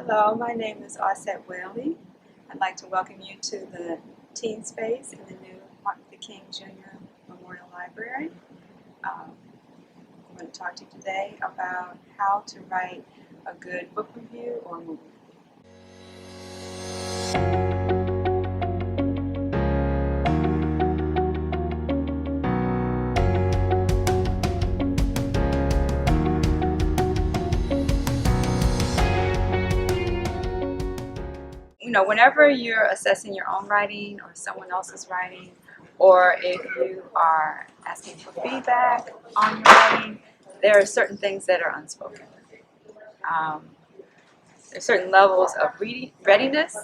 Hello, my name is Osset Whaley. I'd like to welcome you to the Teen Space in the new Martin Luther King Jr. Memorial Library. I'm going to talk to you today about how to write a good book review or movie review. Whenever you're assessing your own writing or someone else's writing, or if you are asking for feedback on your writing, there are certain things that are unspoken. There's certain levels of readiness,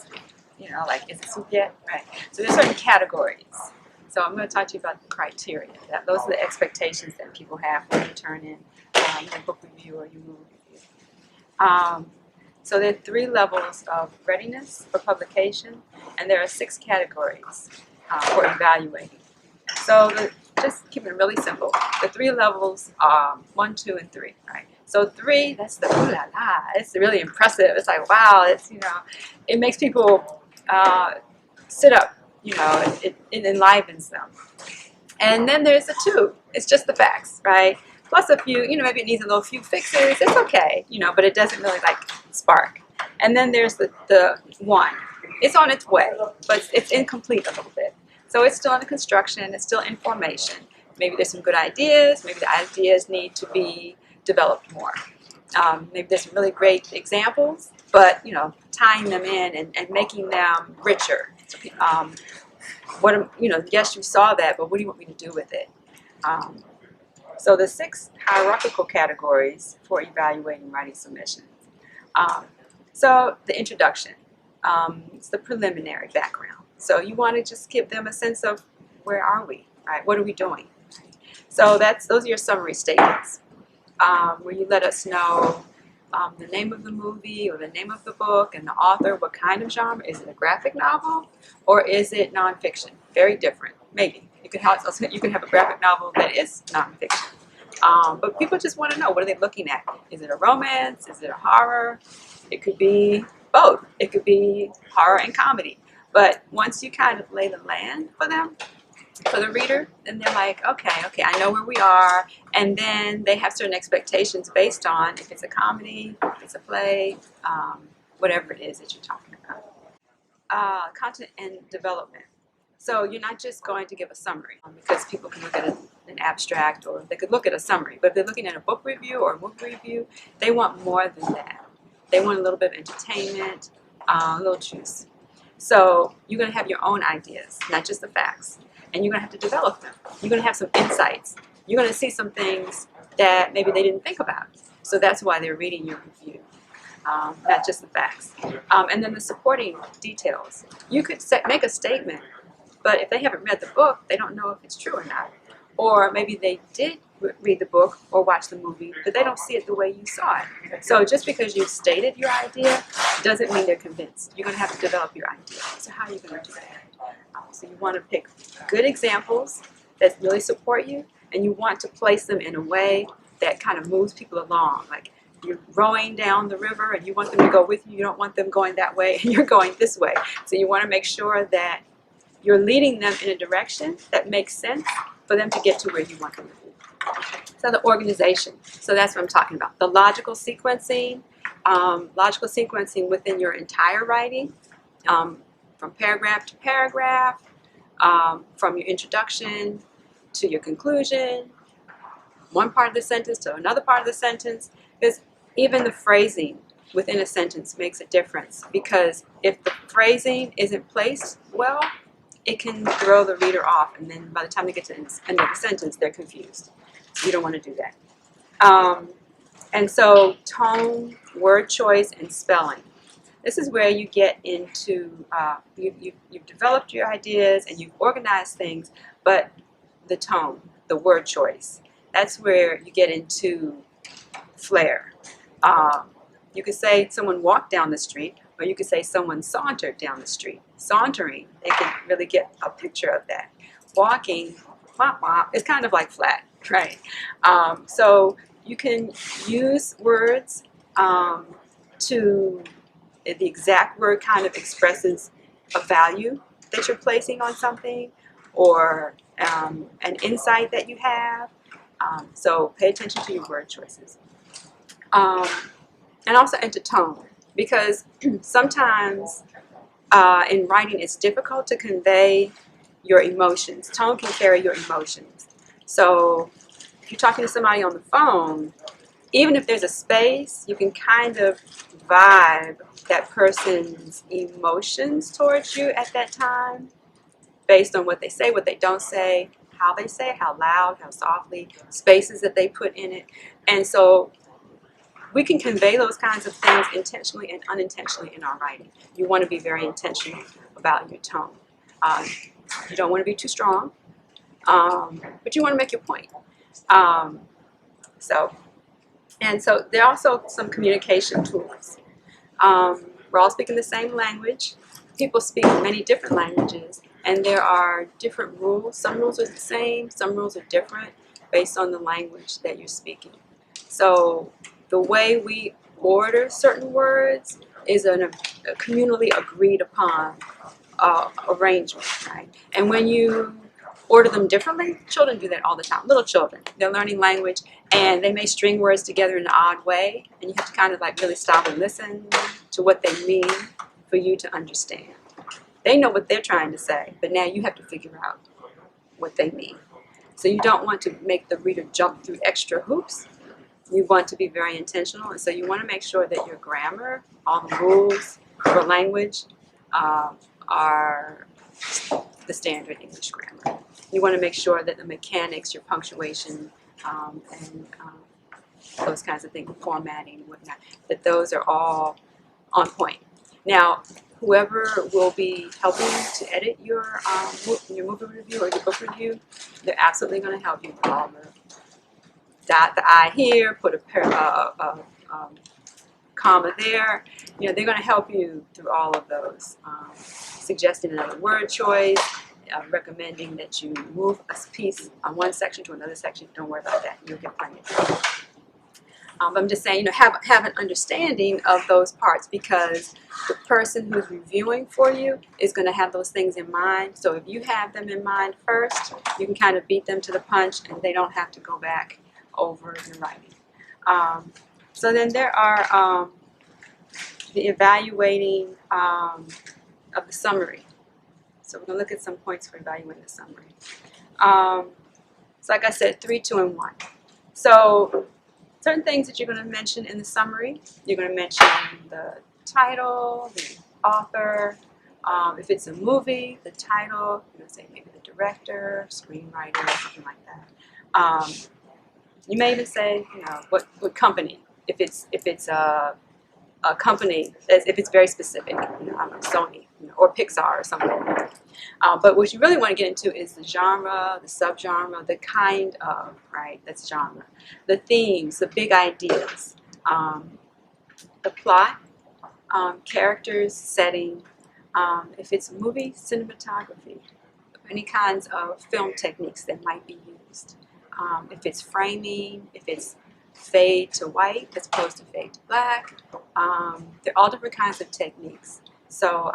like is it soup yet? Right. So there's certain categories. So I'm going to talk to you about the criteria. Those are the expectations that people have when you turn in your book review or your movie review. So there are 3 levels of readiness for publication, and there are 6 categories for evaluating. So just keep it really simple. The 3 levels are 1, 2, and 3, right? So 3, that's the ooh la la. It's really impressive. It's like, wow, it makes people sit up, it enlivens them. And then there's a 2. It's just the facts, right? Plus a few, maybe it needs a few fixes. It's okay, but it doesn't really spark. And then there's the 1. It's on its way, but it's incomplete a little bit. So it's still under construction. It's still in formation. Maybe there's some good ideas. Maybe the ideas need to be developed more. Maybe there's some really great examples, but tying them in and making them richer. Yes, you saw that, but what do you want me to do with it? So the 6 hierarchical categories for evaluating writing submissions. So the introduction, it's the preliminary background. So you want to just give them a sense of where are we, right? What are we doing? So those are your summary statements, where you let us know the name of the movie or the name of the book and the author, what kind of genre. Is it a graphic novel or is it nonfiction? Very different, maybe. You can have a graphic novel that is nonfiction. But people just want to know, what are they looking at? Is it a romance? Is it a horror? It could be both. It could be horror and comedy. But once you kind of lay the land for them, for the reader, then they're like, okay, I know where we are. And then they have certain expectations based on if it's a comedy, if it's a play, whatever it is that you're talking about. Content and development. So you're not just going to give a summary, because people can look at an abstract, or they could look at a summary. But if they're looking at a book review or a movie review, they want more than that. They want a little bit of entertainment, a little juice. So you're going to have your own ideas, not just the facts. And you're going to have to develop them. You're going to have some insights. You're going to see some things that maybe they didn't think about. So that's why they're reading your review, not just the facts. And then the supporting details. You could make a statement, but if they haven't read the book, they don't know if it's true or not. Or maybe they did read the book or watch the movie, but they don't see it the way you saw it. So just because you stated your idea doesn't mean they're convinced. You're going to have to develop your idea. So how are you going to do that? So you want to pick good examples that really support you, and you want to place them in a way that kind of moves people along. Like you're rowing down the river and you want them to go with you. You don't want them going that way and you're going this way. So you want to make sure that you're leading them in a direction that makes sense for them to get to where you want them to be. So the organization. So that's what I'm talking about. The logical sequencing within your entire writing, from paragraph to paragraph, from your introduction to your conclusion, one part of the sentence to another part of the sentence. Because even the phrasing within a sentence makes a difference. Because if the phrasing isn't placed well, it can throw the reader off, and then by the time they get to the end of the sentence, they're confused. So you don't want to do that. And so tone, word choice, and spelling. This is where you get into, you've developed your ideas and you've organized things, but the tone, the word choice, that's where you get into flair. You could say someone walked down the street, or you could say someone sauntered down the street. Sauntering, they can really get a picture of that. Walking, wah, wah, it's kind of like flat, right? So you can use words to the exact word kind of expresses a value that you're placing on something, or an insight that you have. So pay attention to your word choices. And also into tone, because sometimes in writing it's difficult to convey your emotions. Tone can carry your emotions. So if you're talking to somebody on the phone, even if there's a space, you can kind of vibe that person's emotions towards you at that time based on what they don't say, how loud, how softly, spaces that they put in it. And so we can convey those kinds of things intentionally and unintentionally in our writing. You want to be very intentional about your tone. You don't want to be too strong, but you want to make your point. So there are also some communication tools. We're all speaking the same language. People speak many different languages, and there are different rules. Some rules are the same, some rules are different based on the language that you're speaking. So the way we order certain words is a communally agreed upon arrangement, right? And when you order them differently, children do that all the time. Little children, they're learning language, and they may string words together in an odd way, and you have to kind of like really stop and listen to what they mean for you to understand. They know what they're trying to say, but now you have to figure out what they mean. So you don't want to make the reader jump through extra hoops. You want to be very intentional, and so you want to make sure that your grammar, all the rules for language, are the standard English grammar. You want to make sure that the mechanics, your punctuation, and those kinds of things, formatting and whatnot, that those are all on point. Now, whoever will be helping to edit your movie review or your book review, they're absolutely going to help you with all the dot the I here, put a comma there. They're going to help you through all of those, suggesting another word choice, recommending that you move a piece on one section to another section. Don't worry about that. You'll get plenty of time. I'm just saying, have an understanding of those parts, because the person who's reviewing for you is going to have those things in mind. So if you have them in mind first, you can kind of beat them to the punch, and they don't have to go back over your writing. So then there are the evaluating of the summary. So we're going to look at some points for evaluating the summary. So like I said, 3, 2, and 1. So certain things that you're going to mention in the summary. You're going to mention the title, the author. If it's a movie, the title. You're going to say maybe the director, screenwriter, something like that. You may even say, what company. If it's a company, if it's very specific, Sony, or Pixar or something like that. But what you really want to get into is the genre, the subgenre, the kind of, right? That's genre. The themes, the big ideas, the plot, characters, setting. If it's a movie, cinematography, any kinds of film techniques that might be used. If it's framing, if it's fade to white as opposed to fade to black. They're all different kinds of techniques. So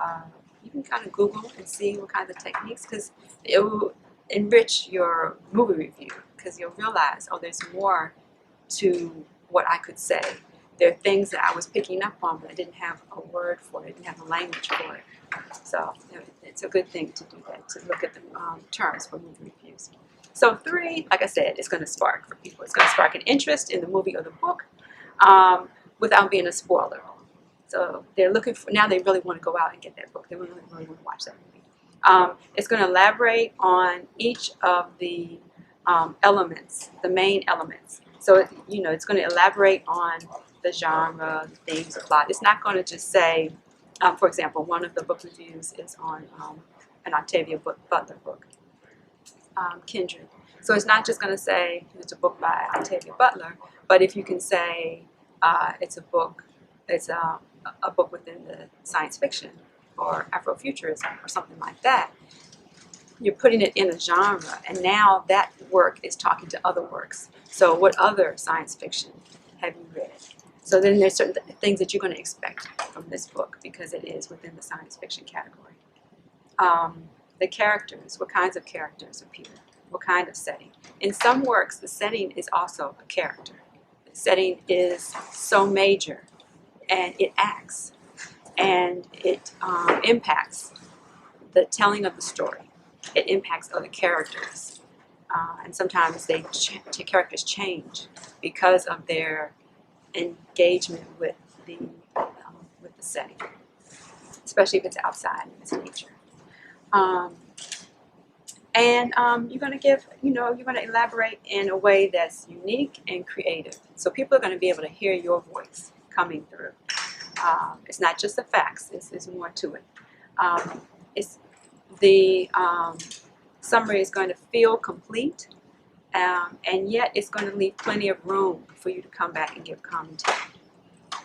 you can kind of Google and see what kinds of techniques, because it will enrich your movie review, because you'll realize, there's more to what I could say. There are things that I was picking up on, but I didn't have a word for it, I didn't have a language for it. So it's a good thing to do that, to look at the terms for movie reviews. So 3, like I said, it's going to spark for people. It's going to spark an interest in the movie or the book without being a spoiler. So they're looking for, now they really want to go out and get that book. They really, really want to watch that movie. It's going to elaborate on each of the elements, the main elements. So, it's going to elaborate on the genre, the themes, the plot. It's not going to just say, for example, one of the book reviews is on an Octavia Butler book. Kindred. So it's not just going to say it's a book by Octavia Butler, but if you can say it's a book within the science fiction or Afrofuturism or something like that, you're putting it in a genre, and now that work is talking to other works. So what other science fiction have you read? So then there's certain things that you're going to expect from this book because it is within the science fiction category. The characters, what kinds of characters appear, what kind of setting. In some works, the setting is also a character. The setting is so major, and it acts, and it impacts the telling of the story. It impacts other characters, and sometimes the characters change because of their engagement with the setting, especially if it's outside and it's nature. You're going to give, you're going to elaborate in a way that's unique and creative. So people are going to be able to hear your voice coming through. It's not just the facts, it's more to it. It's the summary is going to feel complete, and yet it's going to leave plenty of room for you to come back and give commentary.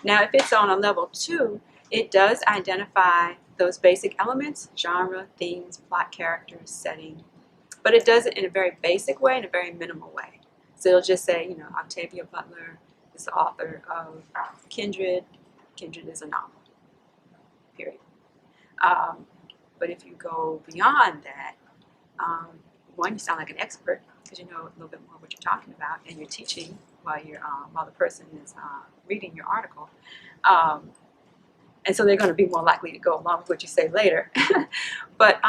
Now, if it's on a level 2, it does identify those basic elements: genre, themes, plot, characters, setting, but it does it in a very basic way, in a very minimal way. So it'll just say, Octavia Butler is the author of Kindred. Kindred is a novel, period. But if you go beyond that, one, you sound like an expert because you know a little bit more what you're talking about, and you're teaching while the person is reading your article. And so they're going to be more likely to go along with what you say later. but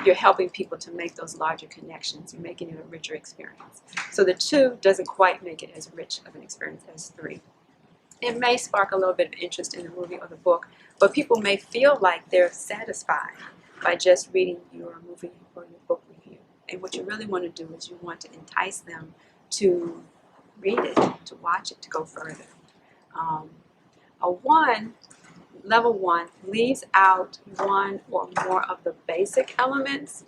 you're helping people to make those larger connections. You're making it a richer experience. So the 2 doesn't quite make it as rich of an experience as 3. It may spark a little bit of interest in the movie or the book, but people may feel like they're satisfied by just reading your movie or your book review. And what you really want to do is you want to entice them to read it, to watch it, to go further. Level 1 leaves out one or more of the basic elements.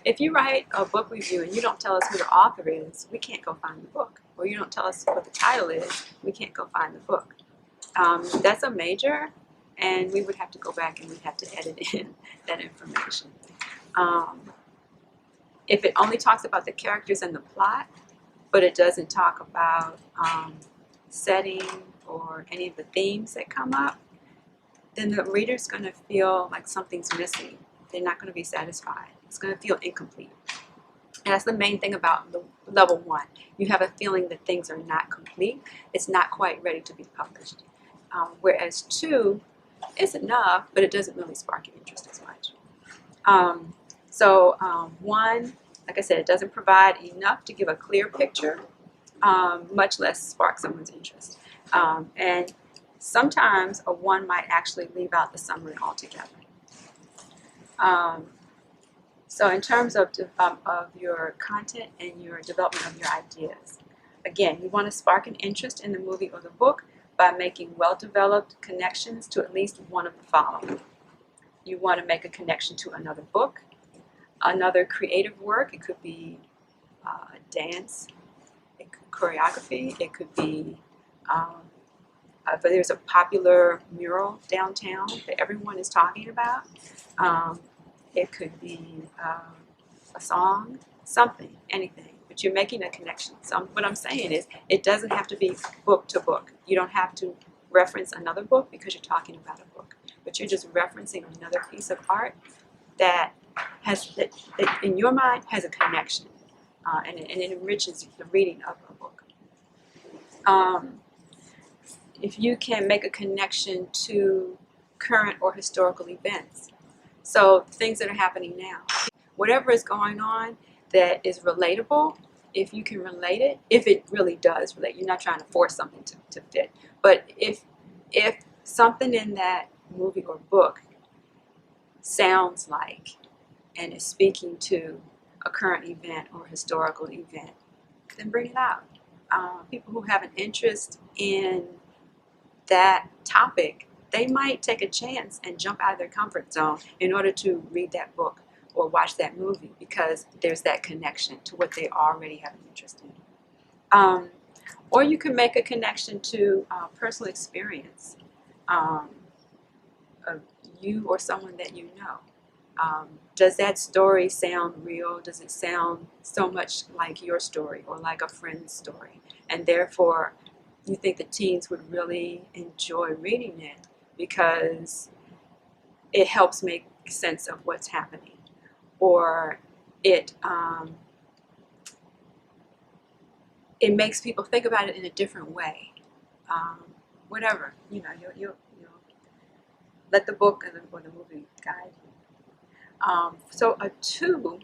If you write a book review and you don't tell us who the author is, we can't go find the book. Or you don't tell us what the title is, we can't go find the book. That's a major, and we would have to go back and we'd have to edit in that information. If it only talks about the characters and the plot, but it doesn't talk about setting or any of the themes that come up, then the reader's going to feel like something's missing. They're not going to be satisfied. It's going to feel incomplete. And that's the main thing about level 1. You have a feeling that things are not complete. It's not quite ready to be published. Whereas 2 is enough, but it doesn't really spark your interest as much. 1, like I said, it doesn't provide enough to give a clear picture, much less spark someone's interest. And sometimes a 1 might actually leave out the summary altogether. So in terms of your content and your development of your ideas, again, you want to spark an interest in the movie or the book by making well-developed connections to at least one of the following. You want to make a connection to another book, another creative work. It could be dance, it could choreography, it could be there's a popular mural downtown that everyone is talking about. It could be a song, something, anything, but you're making a connection. So what I'm saying is it doesn't have to be book to book. You don't have to reference another book because you're talking about a book, but you're just referencing another piece of art that in your mind has a connection, and it enriches the reading of a book. If you can make a connection to current or historical events, so things that are happening now, whatever is going on that is relatable, if you can relate it, if it really does relate, you're not trying to force something to fit, but if something in that movie or book sounds like and is speaking to a current event or historical event, then bring it out. People who have an interest in that topic, they might take a chance and jump out of their comfort zone in order to read that book or watch that movie because there's that connection to what they already have an interest in. Or you can make a connection to personal experience of you or someone that you know. Does that story sound real? Does it sound so much like your story or like a friend's story? And therefore, you think the teens would really enjoy reading it because it helps make sense of what's happening, or it it makes people think about it in a different way. Whatever, you'll let the book or the movie guide you. So a 2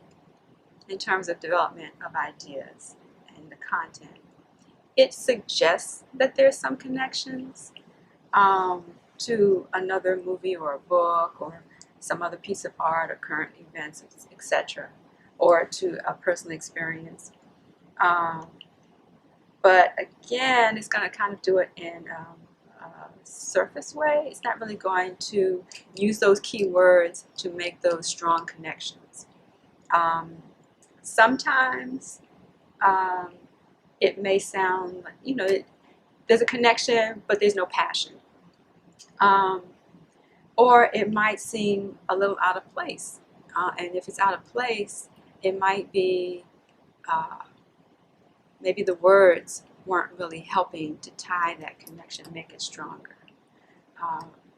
in terms of development of ideas and the content, it suggests that there's some connections to another movie or a book or some other piece of art or current events, etc., or to a personal experience. But again, it's going to kind of do it in a surface way. It's not really going to use those key words to make those strong connections. Sometimes it may sound like, there's a connection, but there's no passion. Or it might seem a little out of place. And if it's out of place, it might be maybe the words weren't really helping to tie that connection, make it stronger.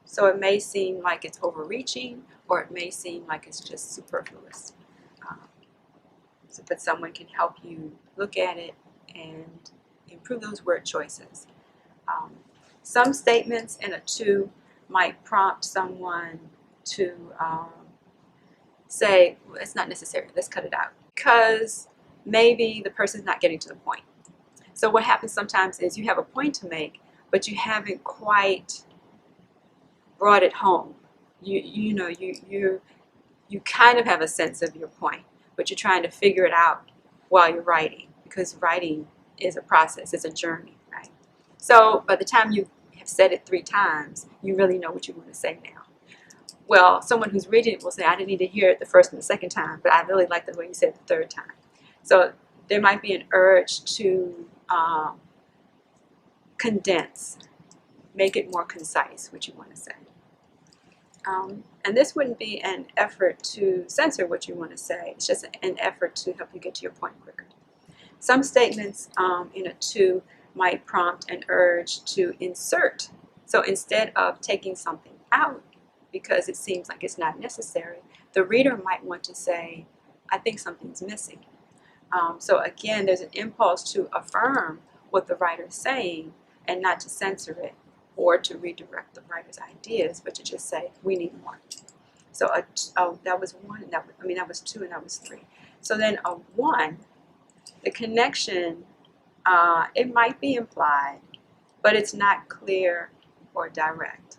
So it may seem like it's overreaching, or it may seem like it's just superfluous. But someone can help you look at it and improve those word choices. Some statements in a 2 might prompt someone to say, well, it's not necessary, let's cut it out, because maybe the person's not getting to the point. So what happens sometimes is you have a point to make, but you haven't quite brought it home. You kind of have a sense of your point, but you're trying to figure it out while you're writing, because writing is a process, it's a journey, right? So by the time you have said it 3 times, you really know what you want to say now. Well, someone who's reading it will say, I didn't need to hear it the first and the second time, but I really like the way you said it the 3rd time. So there might be an urge to condense, make it more concise, what you want to say. And this wouldn't be an effort to censor what you want to say. It's just an effort to help you get to your point quicker. Some statements in a 2 might prompt an urge to insert. So instead of taking something out because it seems like it's not necessary, the reader might want to say, I think something's missing. So again, there's an impulse to affirm what the writer is saying and not to censor it or to redirect the writer's ideas, but to just say, we need more. So that was 1, and that was 2, and that was 3. So then a 1, the connection, it might be implied, but it's not clear or direct.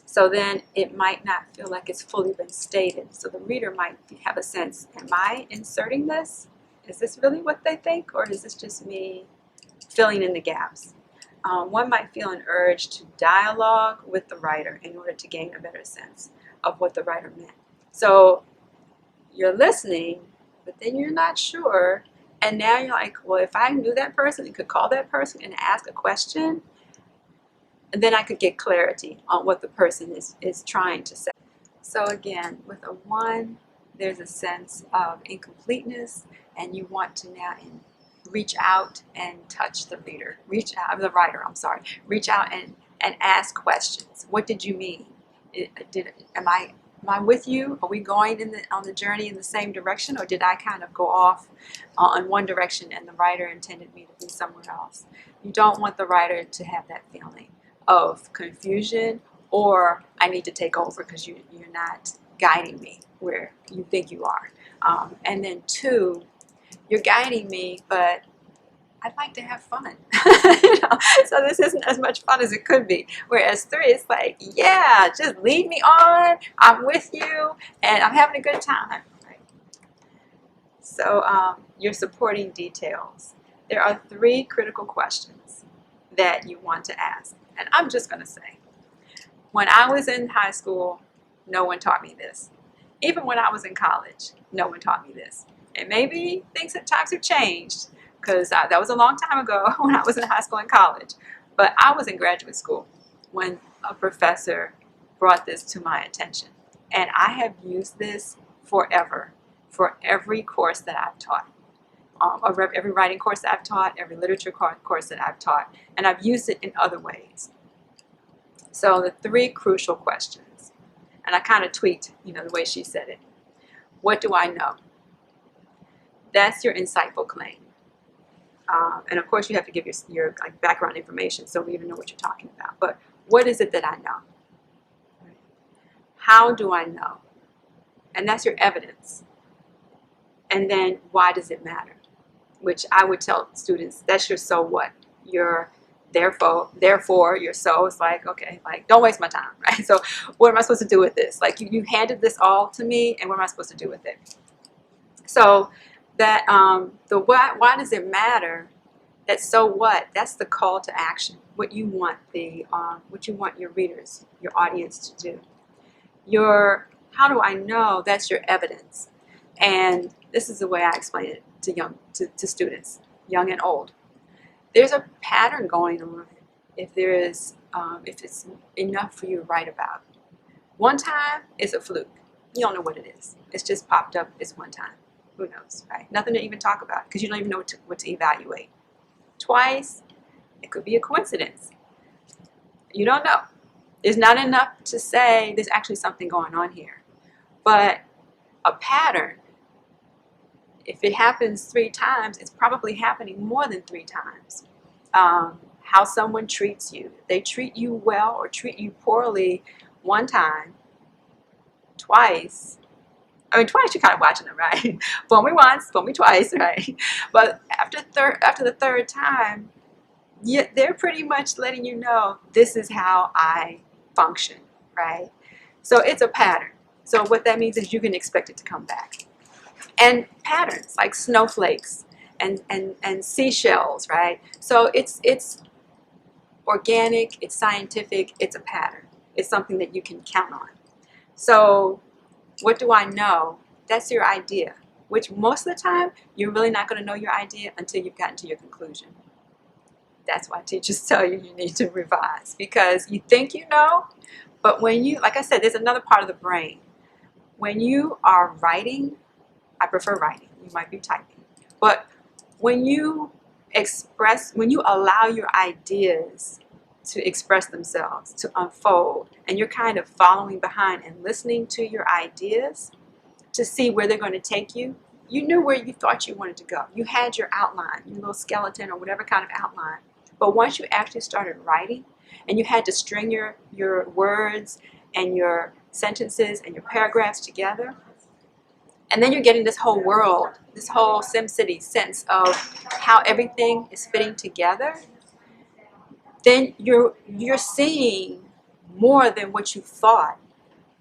So then it might not feel like it's fully been stated. So the reader might have a sense, am I inserting this? Is this really what they think, or is this just me filling in the gaps? One might feel an urge to dialogue with the writer in order to gain a better sense of what the writer meant. So you're listening, but then you're not sure, and now you're like, well, if I knew that person and could call that person and ask a question, then I could get clarity on what the person is trying to say. So again, with a 1, there's a sense of incompleteness, and you want to now reach out and touch the reader, reach out and ask questions. What did you mean? Am I with you? Are we going on the journey in the same direction, or did I kind of go off in one direction and the writer intended me to be somewhere else? You don't want the writer to have that feeling of confusion, or I need to take over because you're not guiding me where you think you are. And then 2, you're guiding me, but I'd like to have fun. So this isn't as much fun as it could be. Whereas 3, it's like, yeah, just lead me on. I'm with you, and I'm having a good time. Right? So your supporting details. There are 3 critical questions that you want to ask. And I'm just going to say, when I was in high school, no one taught me this. Even when I was in college, no one taught me this. And maybe things at times have changed, because that was a long time ago when I was in high school and college. But I was in graduate school when a professor brought this to my attention. And I have used this forever for every course that I've taught. every writing course that I've taught, every literature course that I've taught, and I've used it in other ways. So the 3 crucial questions, and I kind of tweaked, the way she said it. What do I know? That's your insightful claim. And of course, you have to give your like background information so we even know what you're talking about. But what is it that I know? How do I know? And that's your evidence. And then why does it matter? Which I would tell students, that's your so what. Your therefore your so is like, okay, like don't waste my time, right? So what am I supposed to do with this? Like you handed this all to me, and what am I supposed to do with it? So that the why does it matter? That so what? That's the call to action. What you want your readers, your audience to do. Your how do I know? That's your evidence. And this is the way I explain it to students, young and old. There's a pattern going on if it's enough for you to write about. One time is a fluke. You don't know what it is. It's just popped up. It's one time. Who knows, right? Nothing to even talk about because you don't even know what to evaluate. Twice, it could be a coincidence. You don't know. It's not enough to say there's actually something going on here. But a pattern, if it happens 3 times, it's probably happening more than 3 times. How someone treats you. They treat you well or treat you poorly one time, twice. I mean, twice you're kind of watching them, right? Fool me once, fool me twice, right? But after the third time, they're pretty much letting you know this is how I function, right? So it's a pattern. So what that means is you can expect it to come back. And patterns like snowflakes and seashells, right? So it's organic, it's scientific, it's a pattern. It's something that you can count on. So what do I know? That's your idea, which most of the time you're really not going to know your idea until you've gotten to your conclusion. That's why teachers tell you need to revise, because you think you know, but when you, like I said, there's another part of the brain. When you are writing, I prefer writing, you might be typing, but when you allow your ideas to express themselves, to unfold, and you're kind of following behind and listening to your ideas to see where they're going to take you, you knew where you thought you wanted to go. You had your outline, your little skeleton or whatever kind of outline. But once you actually started writing and you had to string your words and your sentences and your paragraphs together, and then you're getting this whole world, this whole SimCity sense of how everything is fitting together, then you're seeing more than what you thought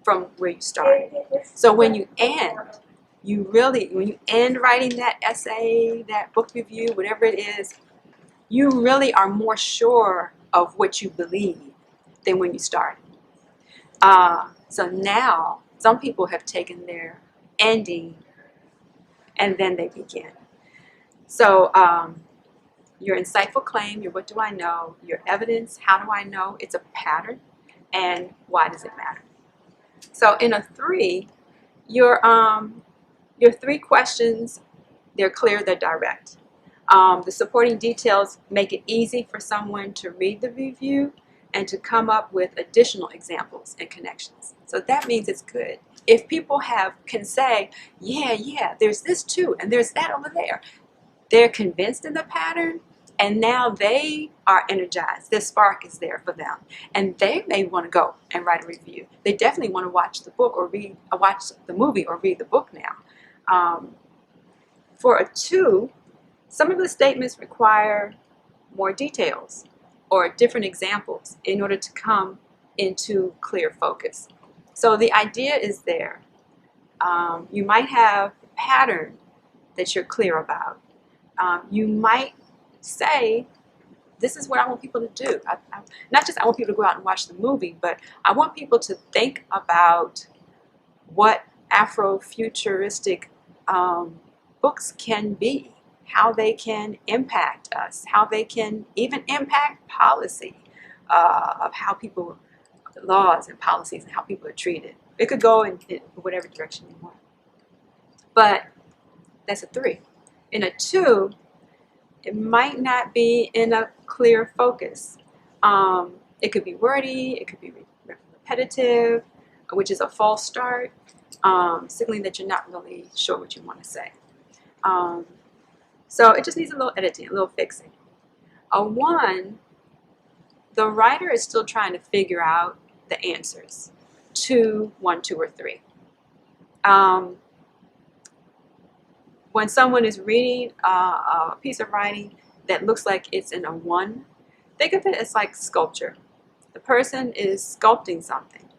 from where you started. So when you end writing that essay, that book review, whatever it is, you really are more sure of what you believe than when you started. So now some people have taken their ending and then they begin. So your insightful claim, your what do I know, your evidence, how do I know, it's a pattern, and why does it matter? So in a 3, your 3 questions, they're clear, they're direct. The supporting details make it easy for someone to read the review and to come up with additional examples and connections. So that means it's good. If people can say, yeah, there's this too, and there's that over there, they're convinced in the pattern, and now they are energized. This spark is there for them, and they may want to go and write a review. They definitely want to watch the book or watch the movie or read the book now. For a 2, some of the statements require more details or different examples in order to come into clear focus. So the idea is there. You might have a pattern that you're clear about. You might say, this is what I want people to do. Not just I want people to go out and watch the movie, but I want people to think about what Afrofuturistic books can be, how they can impact us, how they can even impact policy of how people, laws and policies and how people are treated. It could go in whatever direction you want. But that's a 3. In a 2, it might not be in a clear focus. It could be wordy, it could be repetitive, which is a false start, signaling that you're not really sure what you want to say. So it just needs a little editing, a little fixing. A 1, the writer is still trying to figure out the answers to 1, 2, or 3. When someone is reading a piece of writing that looks like it's in a 1, think of it as like sculpture. The person is sculpting something,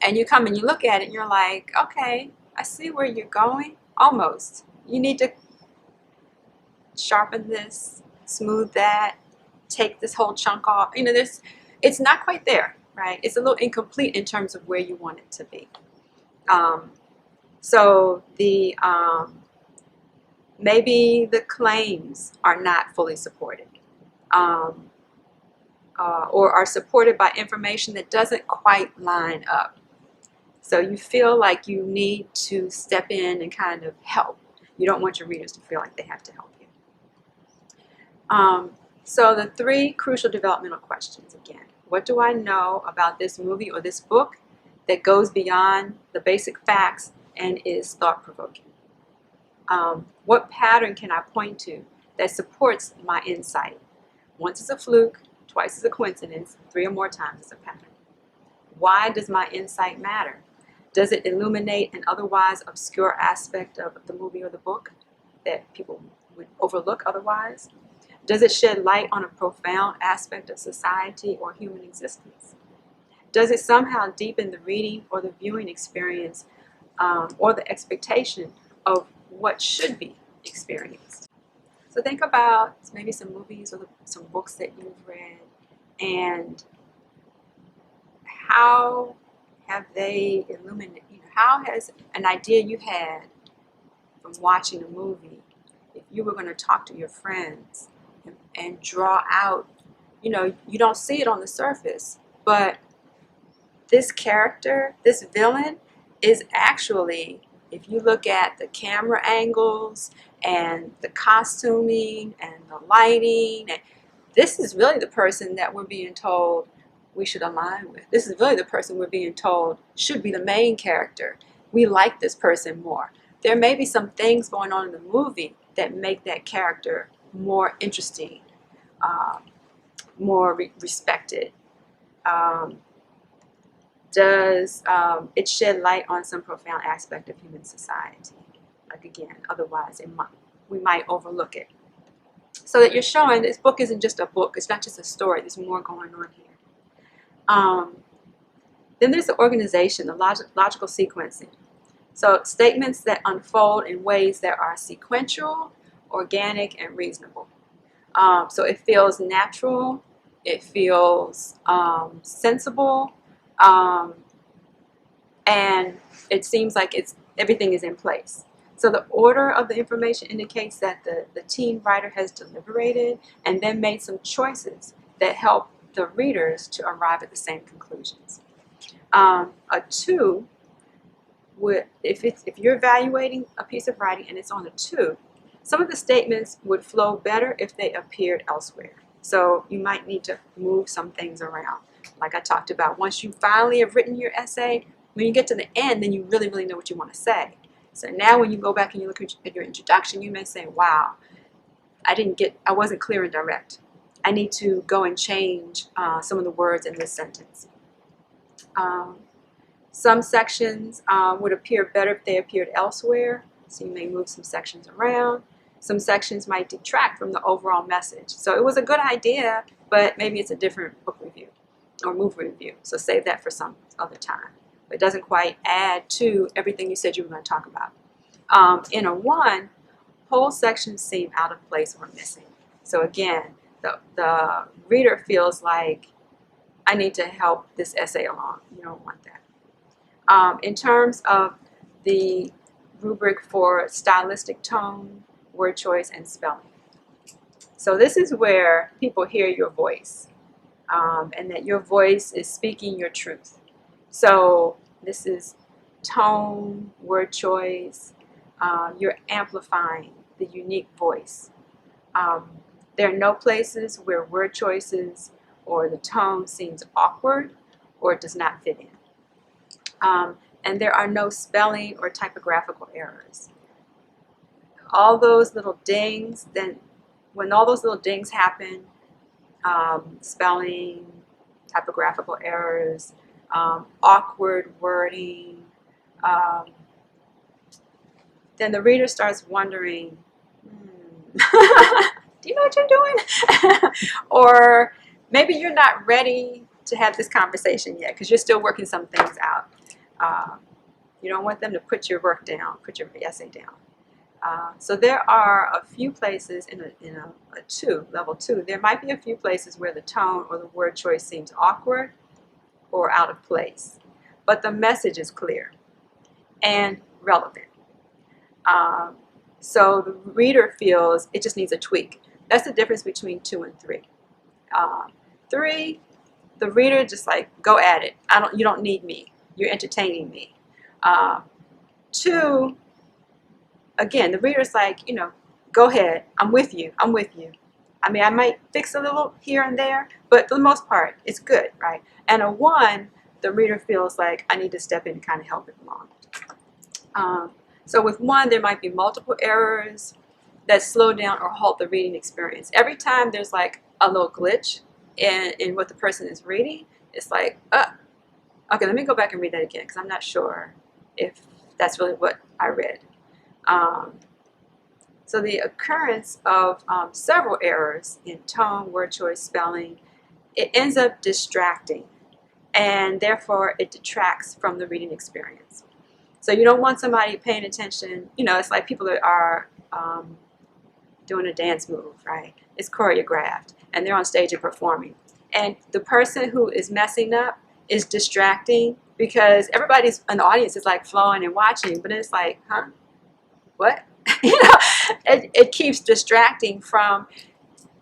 and you come and you look at it and you're like, okay, I see where you're going, almost. You need to sharpen this, smooth that, take this whole chunk off. You know, it's not quite there, right? It's a little incomplete in terms of where you want it to be. So the maybe the claims are not fully supported, or are supported by information that doesn't quite line up. So you feel like you need to step in and kind of help. You don't want your readers to feel like they have to help you. So the 3 crucial developmental questions again. What do I know about this movie or this book that goes beyond the basic facts and is thought-provoking? What pattern can I point to that supports my insight? Once is a fluke, twice is a coincidence, 3 or more times is a pattern. Why does my insight matter? Does it illuminate an otherwise obscure aspect of the movie or the book that people would overlook otherwise? Does it shed light on a profound aspect of society or human existence? Does it somehow deepen the reading or the viewing experience, or the expectation of what should be experienced? So think about maybe some movies or some books that you've read, and how have they illuminated, how has an idea you had from watching a movie, if you were going to talk to your friends and draw out, you don't see it on the surface, but this character, this villain, is actually, if you look at the camera angles and the costuming and the lighting, and this is really the person that we're being told we should align with. This is really the person we're being told should be the main character. We like this person more. There may be some things going on in the movie that make that character more interesting, more respected. Does it shed light on some profound aspect of human society? Like again, otherwise we might overlook it. So that you're showing this book isn't just a book. It's not just a story. There's more going on here. Then there's the organization, the logical sequencing. So statements that unfold in ways that are sequential, organic, and reasonable. So it feels natural, it feels sensible, and it seems like everything is in place. So the order of the information indicates that the teen writer has deliberated and then made some choices that help the readers to arrive at the same conclusions. A 2, if you're evaluating a piece of writing and it's on a 2, some of the statements would flow better if they appeared elsewhere. So you might need to move some things around. Like I talked about, once you finally have written your essay, when you get to the end, then you really, really know what you want to say. So now when you go back and you look at your introduction, you may say, wow, I wasn't clear and direct. I need to go and change some of the words in this sentence. Some sections would appear better if they appeared elsewhere, so you may move some sections around. Some sections might detract from the overall message. So it was a good idea, but maybe it's a different book review or movie review, so save that for some other time. But it doesn't quite add to everything you said you were going to talk about. In a 1, whole sections seem out of place or missing. So again, the reader feels like, I need to help this essay along. You don't want that. In terms of the rubric for stylistic tone, word choice, and spelling. So this is where people hear your voice, and that your voice is speaking your truth. So this is tone, word choice, you're amplifying the unique voice. There are no places where word choices or the tone seems awkward or does not fit in. And there are no spelling or typographical errors. All those little dings, then when all those little dings happen, spelling, typographical errors, awkward wording, then the reader starts wondering, do you know what you're doing? Or maybe you're not ready to have this conversation yet because you're still working some things out. You don't want them to put your work down, put your essay down. So there are a few places in a level 2, there might be a few places where the tone or the word choice seems awkward or out of place. But the message is clear and relevant. So the reader feels it just needs a tweak. That's the difference between 2 and 3. 3, the reader just like, go at it. You don't need me. You're entertaining me. 2, again, the reader's like, go ahead. I'm with you. I'm with you. I mean, I might fix a little here and there, but for the most part, it's good, right? And a 1, the reader feels like I need to step in and kind of help it along. So with 1, there might be multiple errors that slow down or halt the reading experience. Every time there's like a little glitch in what the person is reading, it's like, okay, let me go back and read that again because I'm not sure if that's really what I read. So the occurrence of several errors in tone, word choice, spelling, it ends up distracting, and therefore it detracts from the reading experience. So you don't want somebody paying attention. It's like people that are doing a dance move, right? It's choreographed, and they're on stage and performing. And the person who is messing up is distracting because everybody's in the audience is like flowing and watching, but it's like, huh? What? It keeps distracting from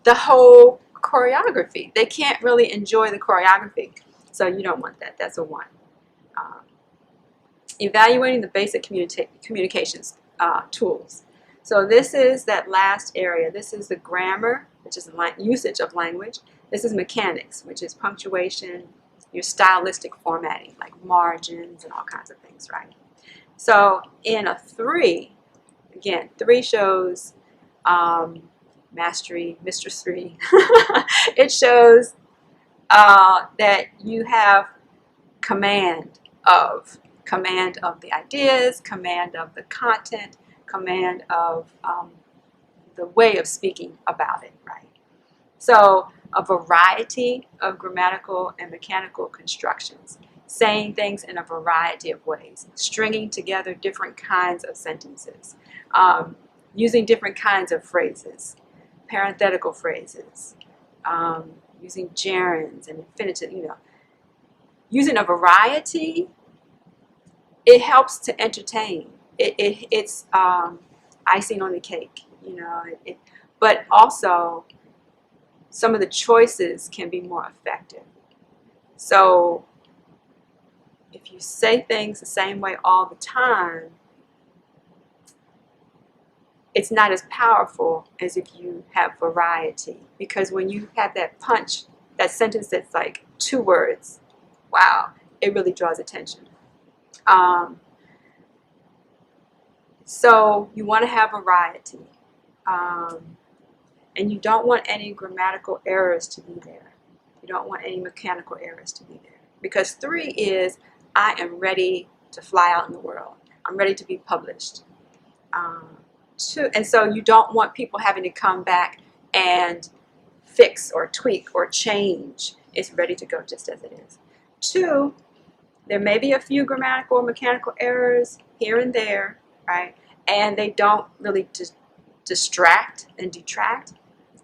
the whole choreography. They can't really enjoy the choreography. So you don't want that. That's a 1. Evaluating the basic communications tools. So this is that last area. This is the grammar, which is the usage of language. This is mechanics, which is punctuation, your stylistic formatting, like margins and all kinds of things, right? So in a 3, again, 3 shows mastery, Mistress 3. It shows that you have command of the ideas, command of the content, command of the way of speaking about it, right? So a variety of grammatical and mechanical constructions, saying things in a variety of ways, stringing together different kinds of sentences, using different kinds of phrases, parenthetical phrases, using gerunds and infinitive, using a variety. It helps to entertain. It's icing on the cake, but also some of the choices can be more effective. So if you say things the same way all the time, it's not as powerful as if you have variety. Because when you have that punch, that sentence that's like 2 words, wow, it really draws attention. So you want to have variety. And you don't want any grammatical errors to be there. You don't want any mechanical errors to be there. Because 3 is, I am ready to fly out in the world. I'm ready to be published. 2, and so you don't want people having to come back and fix or tweak or change. It's ready to go just as it is. 2, there may be a few grammatical or mechanical errors here and there, right? And they don't really distract and detract.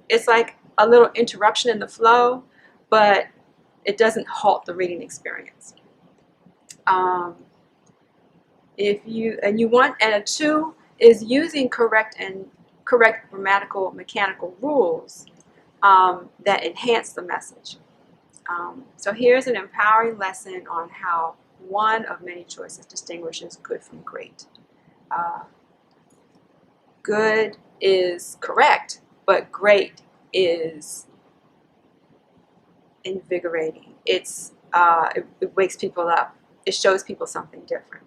It's like a little interruption in the flow, but it doesn't halt the reading experience. And a 2 is using correct grammatical mechanical rules that enhance the message. So here's an empowering lesson on how one of many choices distinguishes good from great. Good is correct, but great is invigorating. It wakes people up. It shows people something different.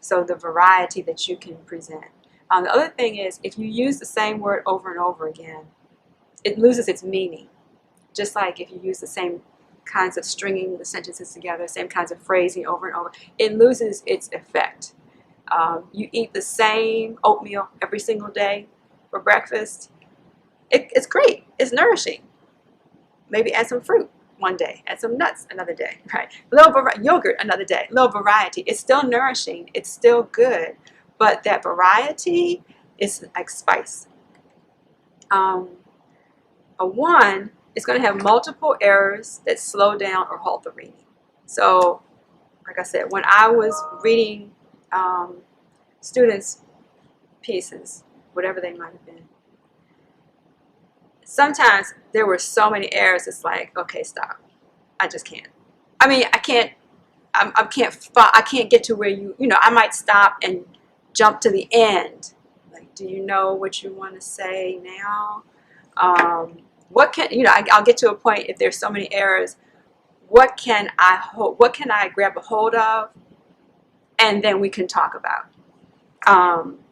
So the variety that you can present. The other thing is, if you use the same word over and over again, it loses its meaning. Just like if you use the same kinds of stringing the sentences together, same kinds of phrasing over and over, it loses its effect. You eat the same oatmeal every single day for breakfast. It's great. It's nourishing. Maybe add some fruit one day, add some nuts another day, right? Yogurt another day, little variety. It's still nourishing. It's still good, but that variety is like spice. A 1 is going to have multiple errors that slow down or halt the reading. So, like I said, when I was reading students' pieces, whatever they might have been, sometimes there were so many errors. It's like, okay, stop. I just can't. I mean, I can't. I can't get to where I might stop and jump to the end. Like, do you know what you want to say now? What can I'll get to a point if there's so many errors. What can I grab a hold of, and then we can talk about.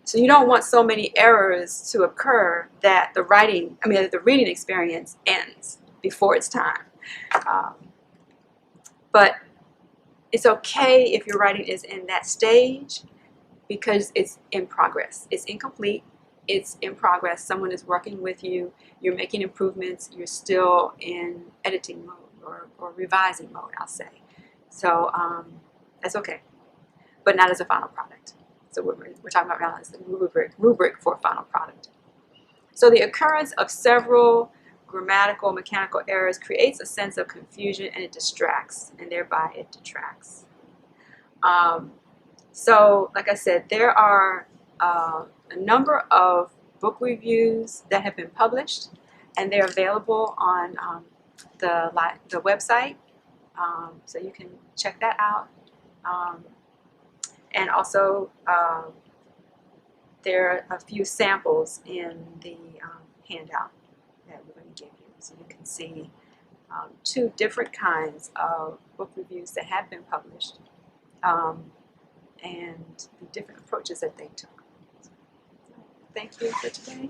So you don't want so many errors to occur that the reading experience ends before it's time. But it's okay if your writing is in that stage, because it's in progress. It's incomplete. It's in progress. Someone is working with you. You're making improvements. You're still in editing mode or revising mode, I'll say. So that's okay, but not as a final product. So we're talking about now as the rubric for a final product. So the occurrence of several grammatical, mechanical errors creates a sense of confusion, and it distracts, and thereby it detracts. So, like I said, there are a number of book reviews that have been published, and they're available on the website, so you can check that out. And also, there are a few samples in the handout that we're going to give you, so you can see 2 different kinds of book reviews that have been published, and the different approaches that they took. So, thank you for today.